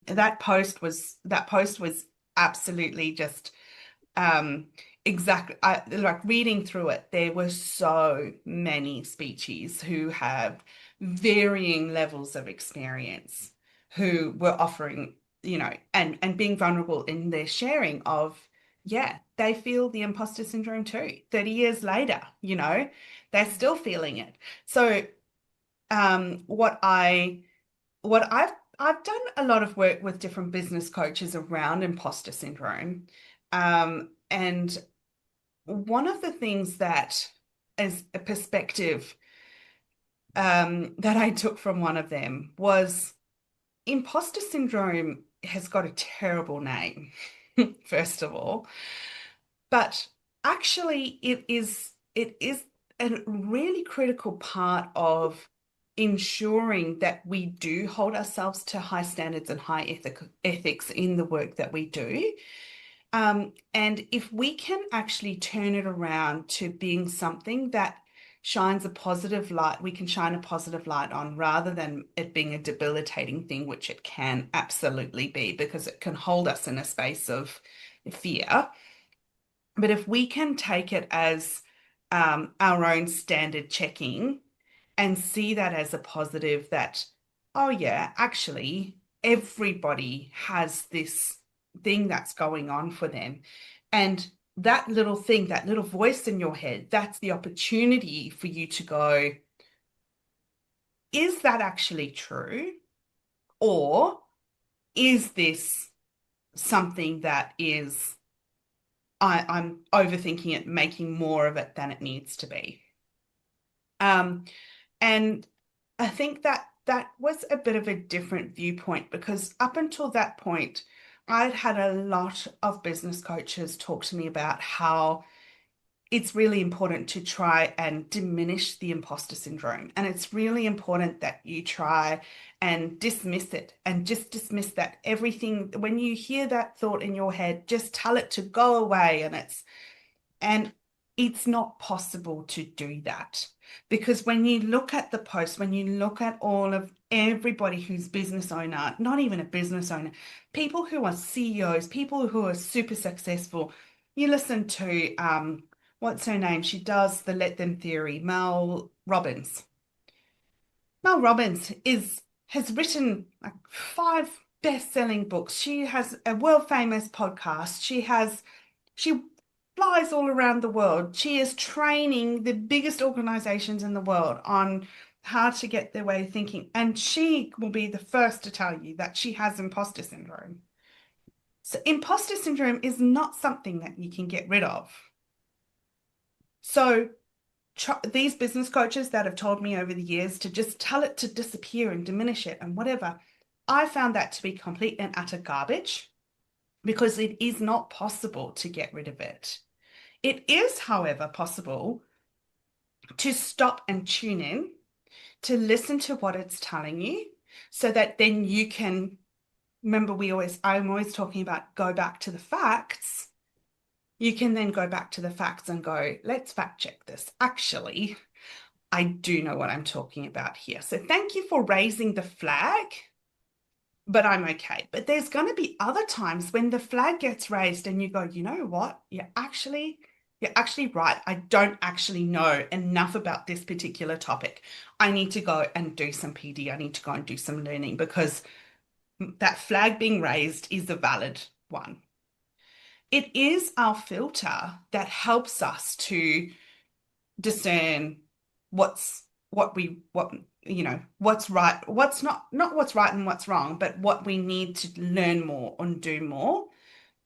that post was absolutely just exactly, like reading through it, there were so many speechies who have varying levels of experience who were offering, and being vulnerable in their sharing of, yeah, they feel the imposter syndrome too. 30 years later, they're still feeling it. So, what I've done a lot of work with different business coaches around imposter syndrome. And one of the things that is a perspective that I took from one of them was imposter syndrome has got a terrible name, first of all, but actually it is a really critical part of ensuring that we do hold ourselves to high standards and high ethics in the work that we do. And if we can actually turn it around to being something that shines a positive light, we can shine a positive light on rather than it being a debilitating thing, which it can absolutely be, because it can hold us in a space of fear. But if we can take it as our own standard checking and see that as a positive that, oh, yeah, actually, everybody has this thing that's going on for them. And that little thing, that little voice in your head, that's the opportunity for you to go, is that actually true? Or is this something that is, I'm overthinking it, making more of it than it needs to be? Um, And I think that that was a bit of a different viewpoint because up until that point, I'd had a lot of business coaches talk to me about how it's really important to try and diminish the imposter syndrome. And it's really important that you try and dismiss it and just dismiss that everything, when you hear that thought in your head, just tell it to go away. And it's not possible to do that because when you look at the post, when you look at all of everybody who's business owner, not even a business owner, people who are CEOs, people who are super successful, you listen to what's her name? She does the Let Them theory, Mel Robbins. Mel Robbins is has written like five best-selling books. She has a world famous podcast. She flies all around the world. She is training the biggest organizations in the world on how to get their way of thinking. And she will be the first to tell you that she has imposter syndrome. So, imposter syndrome is not something that you can get rid of. So, these business coaches that have told me over the years to just tell it to disappear and diminish it and whatever, I found that to be complete and utter garbage because it is not possible to get rid of it. It is, however, possible to stop and tune in, to listen to what it's telling you, so that then you can remember I'm always talking about go back to the facts. You can then go back to the facts and go, let's fact check this. Actually, I do know what I'm talking about here. So thank you for raising the flag, but I'm okay. But there's going to be other times when the flag gets raised and you go, you know what? You're actually right. I don't actually know enough about this particular topic. I need to go and do some PD. I need to go and do some learning because that flag being raised is a valid one. It is our filter that helps us to discern what what's right, what's not what's right and what's wrong, but what we need to learn more and do more.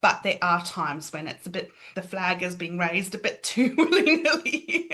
But there are times when it's a bit, the flag is being raised a bit too willy-nilly.